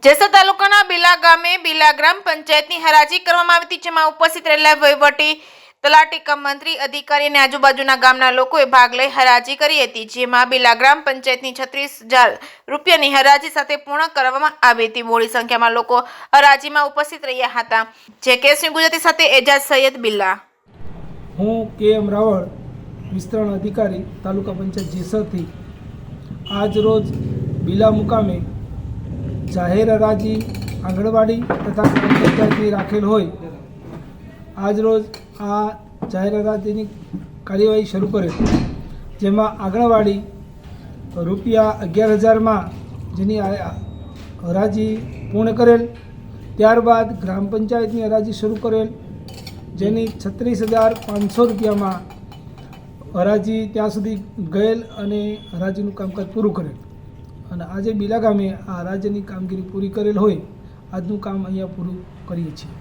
જેસર તાલુકાના બિલા ગામે બિલા ગ્રામ પંચાયતની હરાજી કરવામાં આવી હતી, જેમાં ઉપસ્થિત રહેલા વહીવટી તલાટી કમ મંત્રી અધિકારી અને આજુબાજુના ગામના લોકોએ ભાગ લઈ હરાજી કરી હતી, જેમાં બિલા ગ્રામ પંચાયતની 36,000 રૂપિયાની હરાજી સાથે પૂર્ણ કરવામાં આવી હતી। મોટી સંખ્યામાં લોકો હરાજીમાં ઉપસ્થિત રહ્યા હતા। જે કેસની ગુજરાતી સાથે એજાજ સૈયદ બિલા। હું KM રાવળ, વિસ્તરણ અધિકારી તાલુકા પંચાયત જેસરથી આજ રોજ બિલા મુકામે જાહેર હરાજી આંગણવાડી તથા પંચાયતની રાખેલ હોય, આજ રોજ આ જાહેર હરાજીની કાર્યવાહી શરૂ કરેલ, જેમાં આંગણવાડી રૂપિયા 11,000માં જેની હરાજી પૂર્ણ કરેલ, ત્યારબાદ ગ્રામ પંચાયતની હરાજી શરૂ કરેલ, જેની 36,500 રૂપિયામાં હરાજી ત્યાં સુધી ગયેલ અને હરાજીનું કામકાજ પૂરું કરેલ। અને આજે બિલા ગામે આ હરાજીની કામગીરી પૂરી કરેલ હોય, આજનું કામ અહીંયા પૂરું કરીએ છીએ।